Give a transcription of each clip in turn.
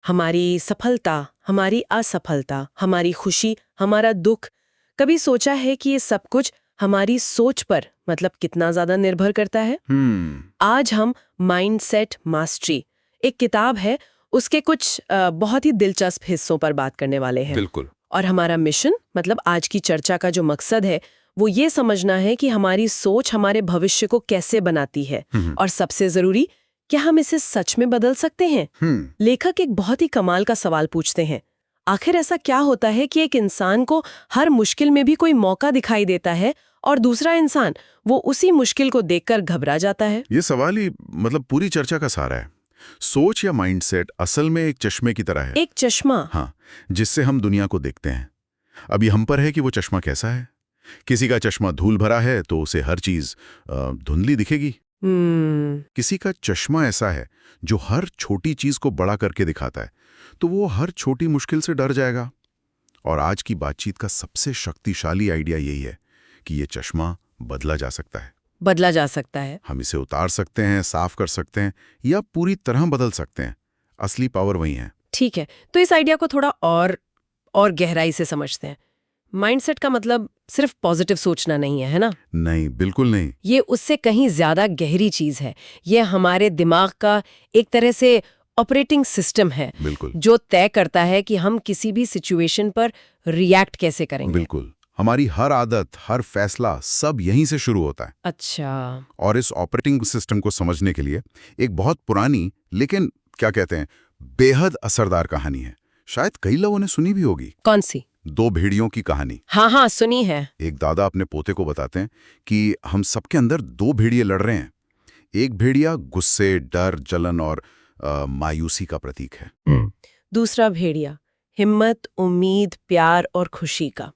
हमारी सफलता, हमारी असफलता, हमारी खुशी, हमारा दुख। कभी सोचा है कि ये सब कुछ हमारी सोच पर मतलब कितना ज्यादा निर्भर करता है? आज हम माइंडसेट मास्टरी, एक किताब है, उसके कुछ बहुत ही दिलचस्प हिस्सों पर बात करने वाले हैं। बिल्कुल। और हमारा मिशन मतलब आज की चर्चा का जो मकसद है वो ये समझना है कि हमारी सोच हमारे भविष्य को कैसे बनाती है, और सबसे जरूरी, क्या हम इसे सच में बदल सकते हैं? लेखक एक बहुत ही कमाल का सवाल पूछते हैं। आखिर ऐसा क्या होता है कि एक इंसान को हर मुश्किल में भी कोई मौका दिखाई देता है और दूसरा इंसान वो उसी मुश्किल को देखकर घबरा जाता है? ये सवाल ही मतलब पूरी चर्चा का सारा है। सोच या माइंडसेट असल में एक चश्मे की तरह है। एक चश्मा? हाँ, जिससे हम दुनिया को देखते हैं। अभी हम पर है कि वो चश्मा कैसा है। किसी का चश्मा धूल भरा है तो उसे हर चीज धुंधली दिखेगी। किसी का चश्मा ऐसा है जो हर छोटी चीज को बड़ा करके दिखाता है, तो वो हर छोटी मुश्किल से डर जाएगा। और आज की बातचीत का सबसे शक्तिशाली आइडिया यही है कि ये चश्मा बदला जा सकता है। बदला जा सकता है। हम इसे उतार सकते हैं, साफ कर सकते हैं, या पूरी तरह बदल सकते हैं। असली पावर वही है। ठीक है, तो इस आइडिया को थोड़ा और गहराई से समझते हैं। माइंडसेट का मतलब सिर्फ पॉजिटिव सोचना नहीं है ना? नहीं, बिल्कुल नहीं। ये उससे कहीं ज्यादा गहरी चीज है। ये हमारे दिमाग का एक तरह से ऑपरेटिंग सिस्टम है, बिल्कुल। जो तय करता है कि हम किसी भी सिचुएशन पर रिएक्ट कैसे करेंगे। बिल्कुल। हमारी हर आदत, हर फैसला सब यहीं से शुरू होता है। अच्छा। और इस ऑपरेटिंग सिस्टम को समझने के लिए एक बहुत पुरानी लेकिन क्या कहते हैं, बेहद असरदार कहानी है। शायद कई लोगों ने सुनी भी होगी। कौन सी? दो भेड़ियों की कहानी। हाँ, सुनी है। एक दादा अपने पोते को बताते हैं कि हम सबके अंदर दो भेड़िए लड़ रहे हैं। एक भेड़िया गुस्से, डर, जलन और मायूसी का प्रतीक है। दूसरा भेड़िया हिम्मत, उम्मीद, प्यार और खुशी का।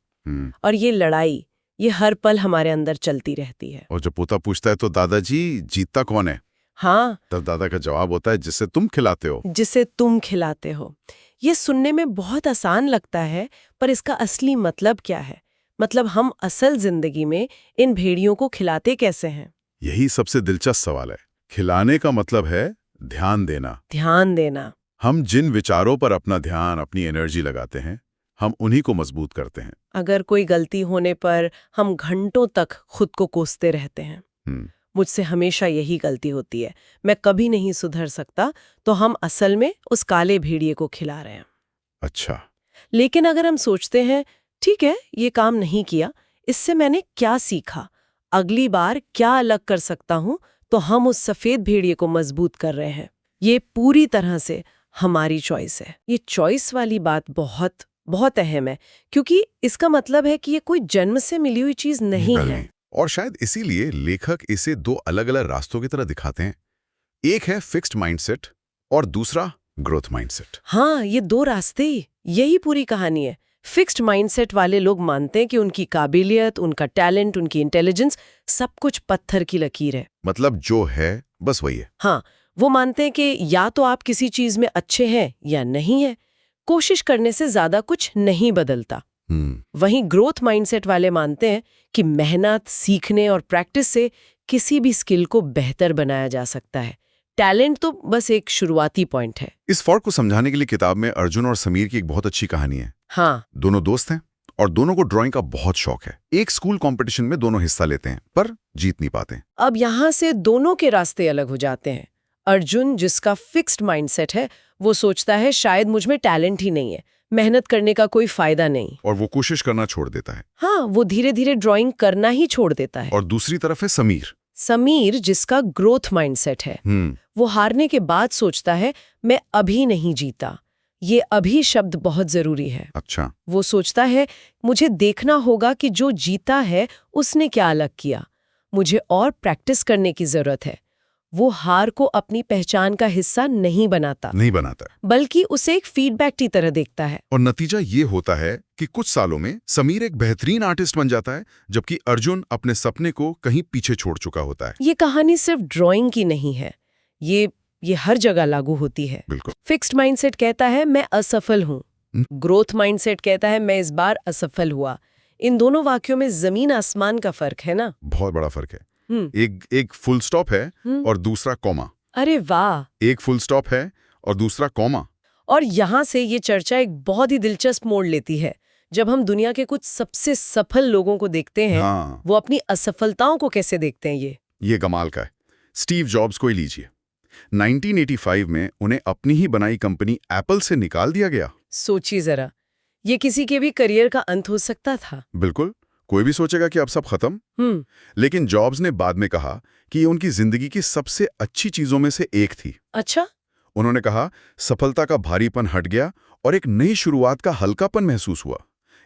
और ये लड़ाई, ये हर पल हमारे अंदर चलती रहती है। और जब पोता पूछता है तो दादाजी जीतता कौन है, हाँ, तब दादा का जवाब होता है जिसे तुम खिलाते हो। जिसे तुम खिलाते हो। ये सुनने में बहुत आसान लगता है, पर इसका असली मतलब क्या है? मतलब हम असल जिंदगी में इन भेड़ियों को खिलाते कैसे हैं? यही सबसे दिलचस्प सवाल है। खिलाने का मतलब है ध्यान देना। ध्यान देना। हम जिन विचारों पर अपना ध्यान, अपनी एनर्जी लगाते हैं, हम उन्हीं को मजबूत करते हैं। अगर कोई गलती होने पर हम घंटों तक खुद को कोसते रहते हैं, मुझसे हमेशा यही गलती होती है, मैं कभी नहीं सुधर सकता, तो हम असल में उस काले भेड़िए को खिला रहे हैं। अच्छा। लेकिन अगर हम सोचते हैं, ठीक है, ये काम नहीं किया, इससे मैंने क्या सीखा, अगली बार क्या अलग कर सकता हूं, तो हम उस सफेद भेड़िए को मजबूत कर रहे हैं। ये पूरी तरह से हमारी चॉइस है। ये चॉइस वाली बात बहुत बहुत अहम है, क्योंकि इसका मतलब है कि ये कोई जन्म से मिली हुई चीज नहीं है। और शायद इसीलिए लेखक इसे दो अलग अलग रास्तों की तरह दिखाते हैं। एक है फिक्स्ड माइंडसेट और दूसरा ग्रोथ माइंडसेट। हाँ, ये दो रास्ते, यही पूरी कहानी है। फिक्स्ड माइंडसेट वाले लोग मानते हैं कि उनकी काबिलियत, उनका टैलेंट, उनकी इंटेलिजेंस सब कुछ पत्थर की लकीर है। मतलब जो है बस वही है। हाँ, वो मानते हैं कि या तो आप किसी चीज में अच्छे हैं या नहीं है, कोशिश करने से ज्यादा कुछ नहीं बदलता। वहीं ग्रोथ माइंडसेट वाले मानते हैं कि मेहनत, सीखने और प्रैक्टिस से किसी भी स्किल को बेहतर बनाया जा सकता है। टैलेंट तो बस एक शुरुआती पॉइंट है। इस फर्क को समझाने के लिए किताब में अर्जुन और समीर की एक बहुत अच्छी कहानी है। हाँ। दोनों दोस्त हैं और दोनों को ड्राइंग का बहुत शौक है। एक स्कूल कंपटीशन में दोनों हिस्सा लेते हैं पर जीत नहीं पाते। अब यहाँ से दोनों के रास्ते अलग हो जाते हैं। अर्जुन, जिसका फिक्स्ड माइंडसेट है, वो सोचता है शायद मुझ में टैलेंट ही नहीं है, मेहनत करने का कोई फायदा नहीं, और वो कोशिश करना छोड़ देता है। हाँ, वो धीरे धीरे ड्राइंग करना ही छोड़ देता है। और दूसरी तरफ है समीर, जिसका ग्रोथ माइंडसेट है। वो हारने के बाद सोचता है मैं अभी नहीं जीता। ये अभी शब्द बहुत जरूरी है। अच्छा। वो सोचता है मुझे देखना होगा कि जो जीता है उसने क्या अलग किया, मुझे और प्रैक्टिस करने की जरूरत है। वो हार को अपनी पहचान का हिस्सा नहीं बनाता, बल्कि उसे एक फीडबैक की तरह देखता है। और नतीजा ये होता है कि कुछ सालों में समीर एक बेहतरीन आर्टिस्ट बन जाता है, जबकि अर्जुन अपने सपने को कहीं पीछे छोड़ चुका होता है। ये कहानी सिर्फ ड्राइंग की नहीं है, ये हर जगह लागू होती है। बिल्कुल। फिक्स्ड माइंडसेट कहता है मैं असफल हूँ, ग्रोथ माइंडसेट कहता है मैं इस बार असफल हुआ। इन दोनों वाक्यों में जमीन आसमान का फर्क है ना? बहुत बड़ा फर्क है। एक फुल स्टॉप है और दूसरा कॉमा। अरे वाह! एक फुल स्टॉप है और दूसरा कॉमा। और यहाँ से ये चर्चा एक बहुत ही दिलचस्प मोड़ लेती है। जब हम दुनिया के कुछ सबसे सफल लोगों को देखते हैं, हाँ, वो अपनी असफलताओं को कैसे देखते हैं ये कमाल का है। स्टीव जॉब्स को ही लीजिए। 1985 में उन्हें अपनी ही बनाई कंपनी एप्पल से निकाल दिया गया। सोचिए जरा, ये किसी के भी करियर का अंत हो सकता था। बिल्कुल, कोई भी सोचेगा कि अब सब खत्म। लेकिन जॉब्स ने बाद में कहा कि ये उनकी जिंदगी की सबसे अच्छी चीजों में से एक थी। अच्छा। उन्होंने कहा, सफलता का भारीपन हट गया और एक नई शुरुआत का हल्कापन महसूस हुआ।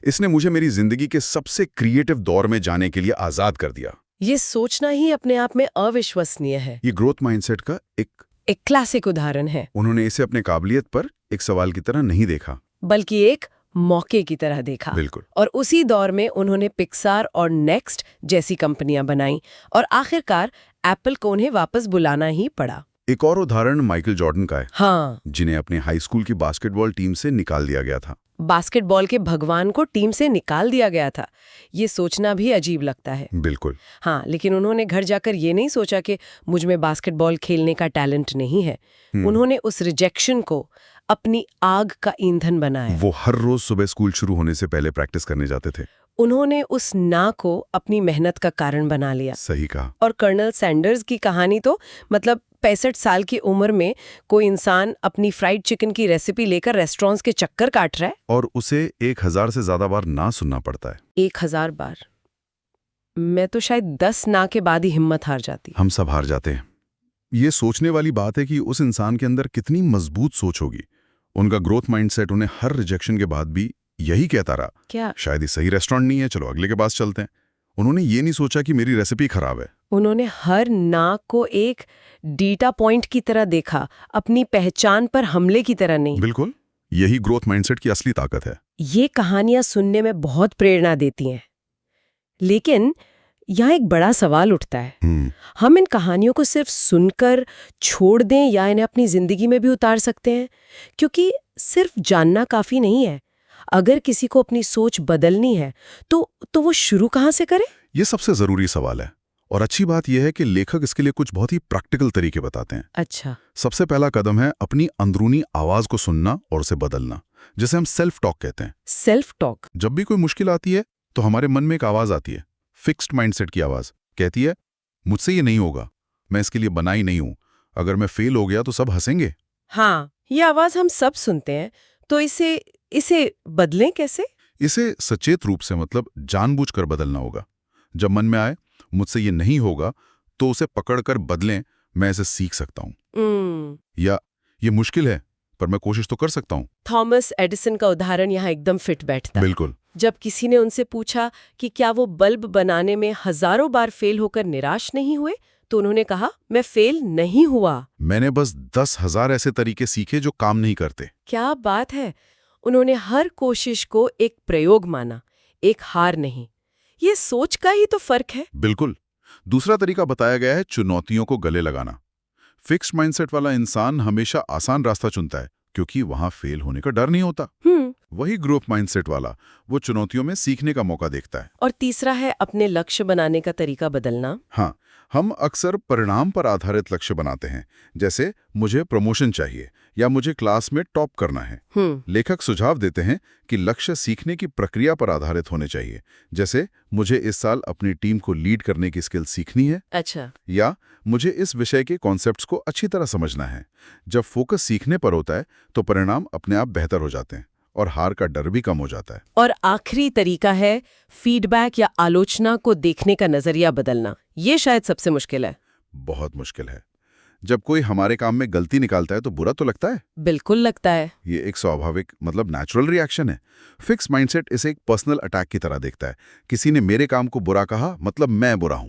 इसने मुझे मेरी जिंदगी के सबसे क्रिएटिव दौर में जाने के लिए आजाद कर दिया। ये सोचना ही अपने आप में अविश्वसनीय है। ये ग्रोथ माइंडसेट का एक क्लासिक उदाहरण है। उन्होंने इसे अपने काबिलियत पर एक सवाल की तरह नहीं देखा, बल्कि एक मौके की तरह देखा। बिल्कुल। और उसी दौर में उन्होंने पिक्सार और नेक्स्ट जैसी कंपनियां बनाई और आखिरकार एप्पल को उन्हें वापस बुलाना ही पड़ा। एक और उदाहरण माइकल जॉर्डन का है। हाँ, जिन्हें अपने हाई स्कूल की बास्केटबॉल टीम से निकाल दिया गया था। बास्केटबॉल के भगवान को टीम से निकाल दिया गया था। ये सोचना भी अजीब लगता है। बिल्कुल। हाँ, लेकिन उन्होंने घर जाकर ये नहीं सोचा कि मुझ में बास्केटबॉल खेलने का टैलेंट नहीं है। उन्होंने उस रिजेक्शन को अपनी आग का ईंधन बनाया। वो हर रोज सुबह स्कूल शुरू होने से पहले प्रैक्टिस करने जाते थे। उन्होंने उस ना को अपनी मेहनत का कारण बना लिया। सही कहा। और कर्नल सैंडर्स की कहानी तो 65 साल की उम्र में कोई इंसान अपनी फ्राइड चिकन की रेसिपी लेकर रेस्टोरेंट्स के चक्कर काट रहा है और उसे 1000 से ज्यादा बार ना सुनना पड़ता है। 1000 बार। मैं तो शायद 10 ना के बाद ही हिम्मत हार जाती। हम सब हार जाते हैं। ये सोचने वाली बात है कि उस इंसान के अंदर कितनी मजबूत सोच होगी। उनका ग्रोथ माइंडसेट उन्हें हर रिजेक्शन के बाद भी यही कहता रहा, क्या शायद ये सही रेस्टोरेंट नहीं है, चलो अगले के पास चलते हैं। उन्होंने ये नहीं सोचा कि मेरी रेसिपी खराब है। उन्होंने हर ना को एक डेटा पॉइंट की तरह देखा, अपनी पहचान पर हमले की तरह नहीं। बिल्कुल, यही ग्रोथ माइंडसेट की असली ताकत है। ये कहानियां सुनने में बहुत प्रेरणा देती हैं, लेकिन यहाँ एक बड़ा सवाल उठता है। हम इन कहानियों को सिर्फ सुनकर छोड़ दें या इन्हें अपनी जिंदगी में भी उतार सकते हैं? क्योंकि सिर्फ जानना काफी नहीं है। अगर किसी को अपनी सोच बदलनी है तो वो शुरू कहाँ से करे? ये सबसे जरूरी सवाल है। और अच्छी बात यह है कि लेखक इसके लिए कुछ बहुत ही प्रैक्टिकल तरीके बताते हैं। अच्छा। सबसे पहला कदम है अपनी अंदरूनी आवाज को सुनना और उसे बदलना, जिसे हम सेल्फ टॉक कहते हैं। Self talk? जब भी कोई मुश्किल आती है तो हमारे मन में एक आवाज आती है, फिक्स्ड माइंडसेट की आवाज। कहती है, मुझसे ये नहीं होगा, मैं इसके लिए बना ही नहीं हूं, अगर मैं फेल हो गया तो सब हंसेंगे। हाँ, ये आवाज हम सब सुनते हैं। तो इसे बदलें कैसे? इसे सचेत रूप से, मतलब जानबूझकर बदलना होगा। जब मन में आए मुझसे ये नहीं होगा, तो उसे पकड़कर बदलें। मैं इसे सीख सकता हूं, या ये मुश्किल है पर मैं कोशिश तो कर सकता हूं। थॉमस एडिसन का उदाहरण यहाँ एकदम फिट बैठता है। बिल्कुल। जब किसी ने उनसे पूछा कि क्या वो बल्ब बनाने में हजारों बार फेल होकर निराश नहीं हुए, तो उन्होंने कहा, मैं फेल नहीं हुआ, मैंने बस 10,000 ऐसे तरीके सीखे जो काम नहीं करते। क्या बात है! उन्होंने हर कोशिश को एक प्रयोग माना, एक हार नहीं। ये सोच का ही तो फर्क है। बिल्कुल। दूसरा तरीका बताया गया है चुनौतियों को गले लगाना। फिक्स्ड माइंडसेट वाला इंसान हमेशा आसान रास्ता चुनता है क्योंकि वहां फेल होने का डर नहीं होता। वही ग्रोथ माइंडसेट वाला वो चुनौतियों में सीखने का मौका देखता है। और तीसरा है अपने लक्ष्य बनाने का तरीका बदलना। हाँ, हम अक्सर परिणाम पर आधारित लक्ष्य बनाते हैं, जैसे मुझे प्रमोशन चाहिए या मुझे क्लास में टॉप करना है। लेखक सुझाव देते हैं कि लक्ष्य सीखने की प्रक्रिया पर आधारित होने चाहिए, जैसे मुझे इस साल अपनी टीम को लीड करने की स्किल सीखनी है। अच्छा। या मुझे इस विषय के कॉन्सेप्ट्स को अच्छी तरह समझना है। जब फोकस सीखने पर होता है तो परिणाम अपने आप बेहतर हो जाते हैं और हार का डर भी कम हो जाता है। और आखिरी तरीका है फीडबैक या आलोचना को देखने का नजरिया बदलना। ये शायद सबसे मुश्किल है। बहुत मुश्किल है। जब कोई हमारे काम में गलती निकालता है तो बुरा तो लगता है। बिल्कुल लगता है। ये एक स्वाभाविक, मतलब नेचुरल रिएक्शन है। फिक्स माइंडसेट इसे एक पर्सनल अटैक की तरह देखता है। किसी ने मेरे काम को बुरा कहा, मतलब मैं बुरा हूं।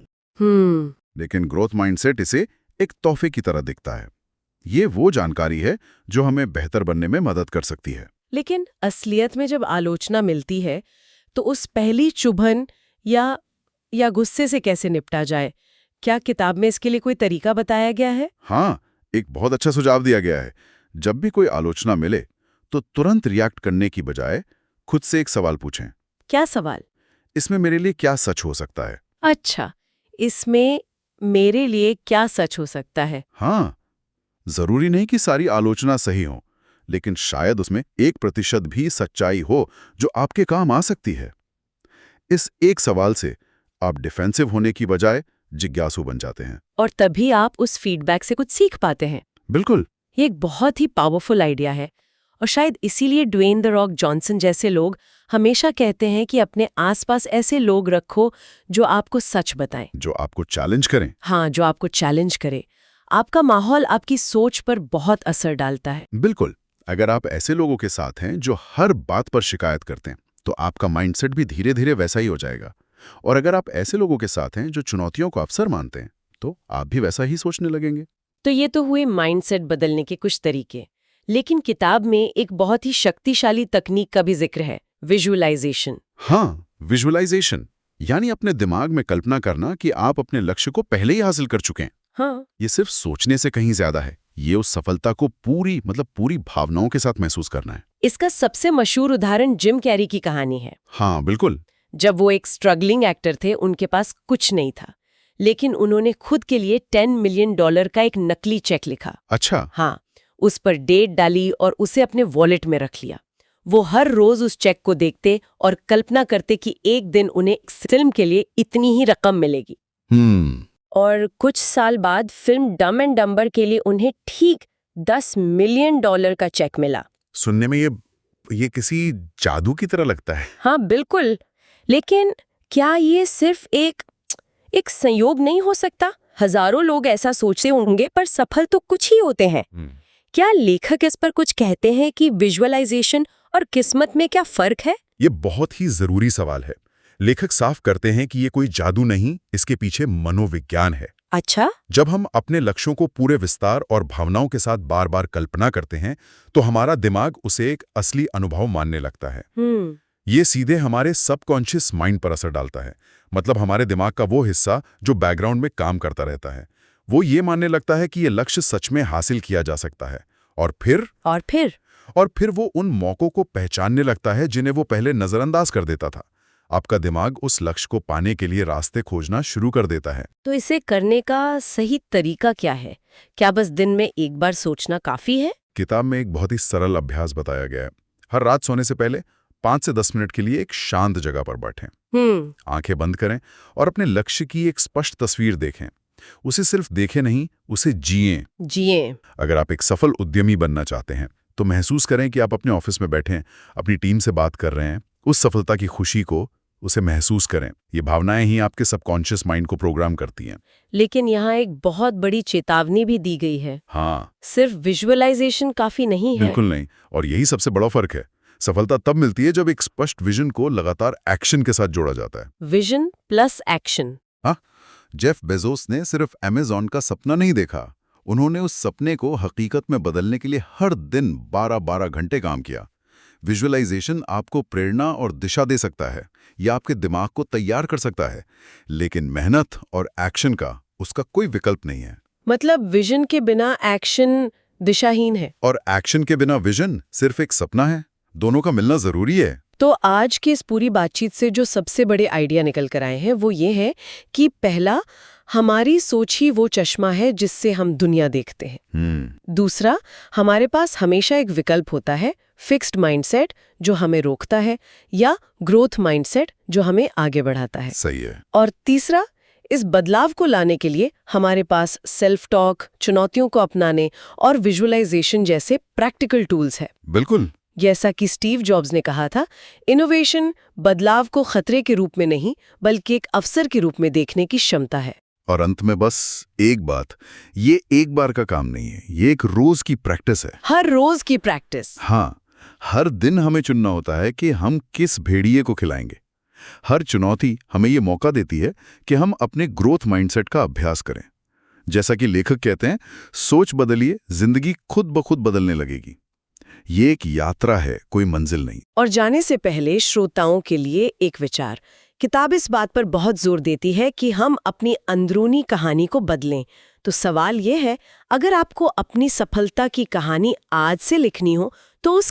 लेकिन ग्रोथ माइंडसेट इसे एक तोहफे की तरह दिखता है। ये वो जानकारी है जो हमें बेहतर बनने में मदद कर सकती है। लेकिन असलियत में जब आलोचना मिलती है तो उस पहली चुभन या गुस्से से कैसे निपटा जाए? क्या किताब में इसके लिए कोई तरीका बताया गया है? हाँ, एक बहुत अच्छा सुझाव दिया गया है। जब भी कोई आलोचना मिले तो तुरंत रिएक्ट करने की बजाय खुद से एक सवाल पूछें। क्या सवाल? इसमें मेरे लिए क्या सच हो सकता है? अच्छा, इसमें मेरे लिए क्या सच हो सकता है? हाँ, जरूरी नहीं कि सारी आलोचना सही हो, लेकिन शायद उसमें 1% भी सच्चाई हो जो आपके काम आ सकती है। इस एक सवाल से आप डिफेंसिव होने की बजाय जिज्ञासु बन जाते हैं। और तभी आप उस फीडबैक से कुछ सीख पाते हैं। बिल्कुल। ये एक बहुत ही पावरफुल आइडिया है और शायद इसीलिए ड्वेन द रॉक जॉनसन जैसे लोग हमेशा कहते हैं कि अपने आसपास ऐसे लोग रखो जो आपको सच बताएं, जो आपको चैलेंज करें। हाँ, जो आपको चैलेंज करे। आपका माहौल आपकी सोच पर बहुत असर डालता है। बिल्कुल। अगर आप ऐसे लोगों के साथ हैं जो हर बात पर शिकायत करते हैं तो आपका माइंडसेट भी धीरे धीरे वैसा ही हो जाएगा। और अगर आप ऐसे लोगों के साथ हैं जो चुनौतियों को अवसर मानते हैं तो आप भी वैसा ही सोचने लगेंगे। तो ये तो हुए माइंडसेट बदलने के कुछ तरीके, लेकिन किताब में एक बहुत ही शक्तिशाली तकनीक का भी जिक्र है, विजुअलाइजेशन। हाँ, विजुअलाइजेशन यानी अपने दिमाग में कल्पना करना कि आप अपने लक्ष्य को पहले ही हासिल कर चुके हैं। हाँ, ये सिर्फ सोचने से कहीं ज्यादा है। ये उस सफलता को पूरी भावनाओं के साथ महसूस करना है। इसका सबसे मशहूर उदाहरण जिम कैरी की कहानी है। हाँ बिल्कुल। जब वो एक स्ट्रगलिंग एक्टर थे, उनके पास कुछ नहीं था, लेकिन उन्होंने खुद के लिए $10 मिलियन का एक नकली चेक लिखा। अच्छा। हाँ, उस पर डेट डाली और उसे अपने वॉलेट में रख लिया। वो हर रोज उस चेक को देखते और कल्पना करते कि एक दिन उन्हें फिल्म के लिए इतनी ही रकम मिलेगी। और कुछ साल बाद फिल्म डम एंड डम्बर के लिए उन्हें ठीक $10 मिलियन का चेक मिला। सुनने में ये किसी जादू की तरह लगता है। हाँ बिल्कुल, लेकिन क्या ये सिर्फ एक संयोग नहीं हो सकता? हजारों लोग ऐसा सोचते होंगे पर सफल तो कुछ ही होते हैं। क्या लेखक इस पर कुछ कहते हैं कि विजुअलाइजेशन और किस्मत में क्या फर्क है? ये बहुत ही जरूरी सवाल है। लेखक साफ करते हैं कि ये कोई जादू नहीं, इसके पीछे मनोविज्ञान है। अच्छा। जब हम अपने लक्ष्यों को पूरे विस्तार और भावनाओं के साथ बार बार कल्पना करते हैं तो हमारा दिमाग उसे एक असली अनुभव मानने लगता है। ये सीधे हमारे सबकॉन्शियस माइंड पर असर डालता है। मतलब हमारे दिमाग का वो हिस्सा जो बैकग्राउंड में काम करता रहता है, वो ये मानने लगता है कि ये लक्ष्य सच में हासिल किया जा सकता है। और फिर वो उन मौकों को पहचानने लगता है जिन्हें वो पहले नजरअंदाज कर देता था। आपका दिमाग उस लक्ष्य को पाने के लिए रास्ते खोजना शुरू कर देता है। तो इसे करने का सही तरीका क्या है? क्या बस दिन में एक बार सोचना काफी है? किताब में एक बहुत ही सरल अभ्यास बताया गया है। हर रात सोने से पहले 5 से 10 मिनट के लिए एक शांत जगह पर बैठें। आंखें बंद करें और अपने लक्ष्य की एक स्पष्ट तस्वीर देखें। उसे सिर्फ देखें नहीं, उसे जिएं। अगर आप एक सफल उद्यमी बनना चाहते हैं तो महसूस करें कि आप अपने ऑफिस में बैठे हैं, अपनी टीम से बात कर रहे हैं। उस सफलता की खुशी को उसे महसूस करें। ये भावनाएं ही आपके सबकॉन्शियस माइंड को प्रोग्राम करती हैं। लेकिन यहाँ एक बहुत बड़ी चेतावनी भी दी गई है। हाँ, सिर्फ विजुअलाइजेशन काफी नहीं है। बिल्कुल नहीं। और यही सबसे बड़ा फर्क है। सफलता तब मिलती है जब एक स्पष्ट विजन को लगातार एक्शन के साथ जोड़ा जाता है। Vision plus action. हाँ, जेफ बेजोस ने सिर्फ अमेज़न का सपना नहीं देखा, उन्होंने उस सपने को हकीकत में बदलने के लिए हर दिन 12-12 घंटे काम किया। विजुअलाइजेशन आपको प्रेरणा और दिशा दे सकता है, या आपके दिमाग को तैयार कर सकता है, लेकिन मेहनत और एक्शन का उसका कोई विकल्प नहीं है। मतलब विजन के बिना एक्शन दिशाहीन है और एक्शन के बिना विजन सिर्फ एक सपना है। दोनों का मिलना जरूरी है। तो आज की इस पूरी बातचीत से जो सबसे बड़े आइडिया निकल कर आए हैं वो ये है कि पहला, हमारी सोच ही वो चश्मा है जिससे हम दुनिया देखते हैं। दूसरा, हमारे पास हमेशा एक विकल्प होता है, फिक्स्ड माइंडसेट जो हमें रोकता है, या ग्रोथ माइंडसेट जो हमें आगे बढ़ाता है। सही है। और तीसरा, इस बदलाव को लाने के लिए हमारे पास सेल्फ टॉक, चुनौतियों को अपनाने और विजुअलाइजेशन जैसे प्रैक्टिकल टूल्स है। बिल्कुल। जैसा कि स्टीव जॉब्स ने कहा था, इनोवेशन बदलाव को खतरे के रूप में नहीं बल्कि एक अवसर के रूप में देखने की क्षमता है। और अंत में बस एक बात, ये एक बार का काम नहीं है, ये एक रोज की प्रैक्टिस है। हर रोज की प्रैक्टिस। हाँ, हर दिन हमें चुनना होता है कि हम किस भेड़िए को खिलाएंगे। हर चुनौती हमें ये मौका देती है कि हम अपने ग्रोथ माइंडसेट का अभ्यास करें। जैसा कि लेखक कहते हैं, सोच बदलिए, जिंदगी खुद ब खुद बदलने लगेगी। ये एक यात्रा है, कोई मंजिल नहीं। और जाने से पहले श्रोताओं के लिए एक विचार। किताब इस बात पर बहुत जोर देती है कि हम अपनी अंदरूनी कहानी को बदलें। तो सवाल ये है, अगर आपको अपनी सफलता की कहानी आज से लिखनी हो तो उस